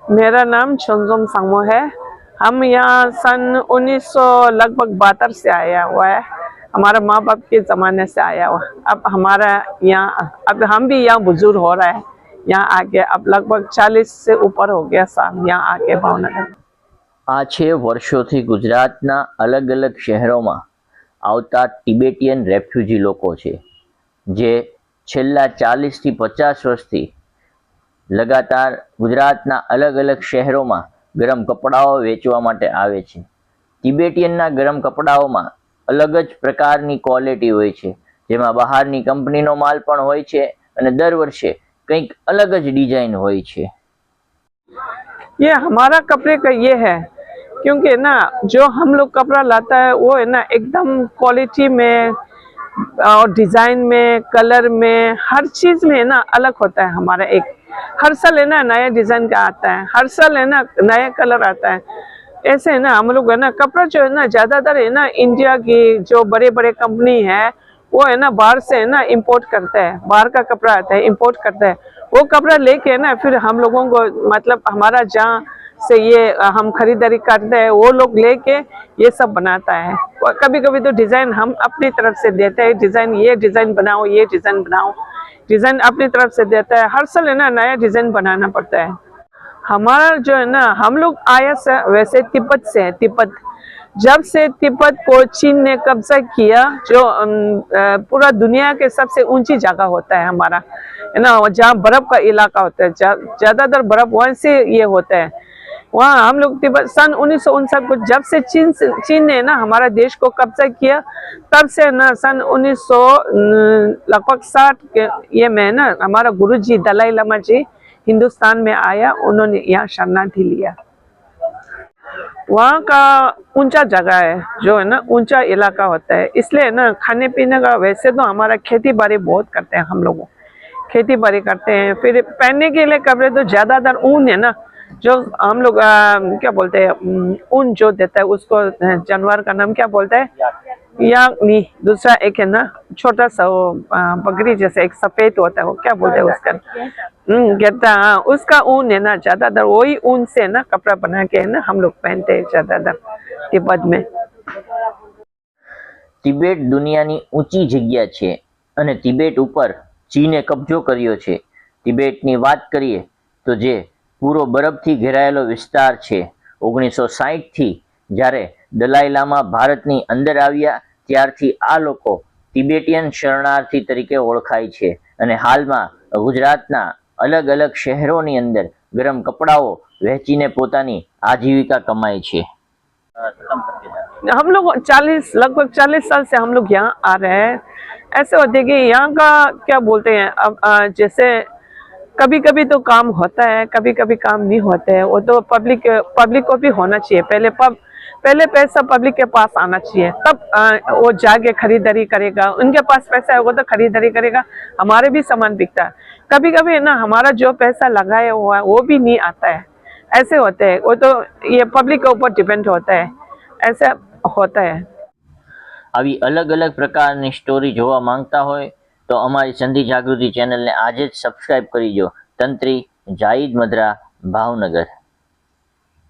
मेरा नाम छोंजोम सांगमो है। हम यहाँ सन 1900 लगभग 72 से आया हुआ है। हमारे माँ बाप के ज़माने से आया हुआ। अब हमारा यहाँ, अब हम भी यहाँ बुजुर्ग हो रहा है यहाँ आके। अब लगभग 40 से ऊपर हो गया साल यहाँ आके भावनगर। આ 6 વર્ષોથી ગુજરાતના અલગ અલગ શહેરોમાં આવતા તિબેટિયન રેફ્યુજી લોકો છે, જે છેલ્લા 40 થી 50 વર્ષથી લગાતાર ગુજરાતના અલગ અલગ શહેરોમાં ગરમ કપડાઓ વેચવા માટે આવે છે। તિબેટિયનના ગરમ કપડાઓમાં અલગ જ પ્રકારની ક્વોલિટી હોય છે, જેમાં બહારની કંપનીનો માલ પણ હોય છે અને દર વર્ષે કંઈક અલગ જ ડિઝાઇન હોય છે। ये हमारा कपड़े का ये है, क्योंकि ना जो हम लोग कपड़ा लाता है वो है ना एकदम क्वालिटी में और डिज़ाइन में, कलर में, हर चीज़ में है ना अलग होता है हमारा। एक हर साल है ना नया डिज़ाइन का आता है, हर साल है ना नया कलर आता है। ऐसे है ना हम लोग है ना कपड़ा जो है ना ज़्यादातर है ना इंडिया की जो बड़े बड़े कंपनी है वो है ना बाहर से है ना इंपोर्ट करते हैं। बाहर का कपड़ा आता है, इंपोर्ट करते हैं। वो कपड़ा लेके है ना फिर हम लोगों को मतलब हमारा जहाँ से ये हम खरीदारी करते हैं वो लोग लेके ये सब बनाता है। कभी कभी तो डिज़ाइन हम अपनी तरफ से देते हैं, डिज़ाइन ये डिज़ाइन बनाओ, ये डिज़ाइन बनाओ, डिज़ाइन अपनी तरफ से देता है। हर साल है ना नया डिज़ाइन बनाना पड़ता है। हमारा जो है ना हम लोग आया से वैसे तिब्बत से है। तिब्बत जब से तिब्बत को चीन ने कब्जा किया, जो पूरा दुनिया के सबसे ऊंची जगह होता है हमारा, है ना, जहाँ बर्फ का इलाका होता है, ज़्यादातर बर्फ वहाँ से ये होता है। वहाँ हम लोग तिब्बत सन 1959 को जब से चीन ने ना हमारा देश को कब्जा किया, तब से ना सन 1900 लगभग 60 के ये में ना हमारा गुरुजी दलाई लामा जी हिंदुस्तान में आया, उन्होंने यहाँ शरणार्थी लिया। वहाँ का ऊंचा जगह है, जो है ना ऊंचा इलाका होता है, इसलिए ना खाने पीने का वैसे तो हमारा खेती बाड़ी बहुत करते हैं। हम लोग खेती बाड़ी करते हैं। फिर पहनने के लिए कपड़े तो ज़्यादातर ऊन है ना, जो हम लोग क्या बोलते हैं, ऊन जो देता है उसको, जानवर का नाम क्या बोलते हैं, या नहीं, दूसरा एक है ना छोटा सा वो बकरी जैसे एक सफेद होता है, वो क्या बोलते हैं उसका, गेटा, हाँ, उसका ऊन है ना ज़्यादातर वही ऊन से ना कपड़ा बना के है ना हम लोग पहनते हैं ज़्यादातर तिब्बत में। तिबेट दुनियानी ऊंची जग्या छे अने तिबेट उपर चीने कब्जो कर्यो छे। तिबेटनी वात करीए तो जे पूरो बरफथी घेरायेलो विस्तार छे। 1960 थी ज्यारे दलाई लामा भारतनी अंदर आव्या त्यारथी आ लोको तिबेटियन शरणार्थी तरीके ओळखाय छे अने हालमां गुजरातना अलग अलग शहरोनी अंदर गरम कपड़ाओ वेचीने पोतानी आजीविका कमाय छे। हम लोग लगभग 40 साल से हम लोग यहाँ आ रहे हैं। ऐसे होते कि यहाँ का क्या बोलते हैं, अब जैसे कभी कभी तो काम होता है, कभी कभी काम नहीं होता है। वो तो पब्लिक को भी होना चाहिए। पहले पैसा पब्लिक के पास आना चाहिए, तब वो जाके खरीदारी करेगा। उनके पास पैसा होगा तो खरीदारी करेगा, हमारे भी सामान बिकता है। कभी कभी है ना हमारा जो पैसा लगाया हुआ है वो भी नहीं आता है। ऐसे होते हैं, वो तो ये पब्लिक के ऊपर डिपेंड होता है, ऐसा होता है। આવી अलग अलग प्रकारनी स्टोरी જોવા માંગતા હોય તો અમારી સંધિ જાગૃતિ ચેનલને આજે જ સબસ્ક્રાઇબ કરી દો। તંત્રી જાહિદ મદ્રા, ભાવનગર।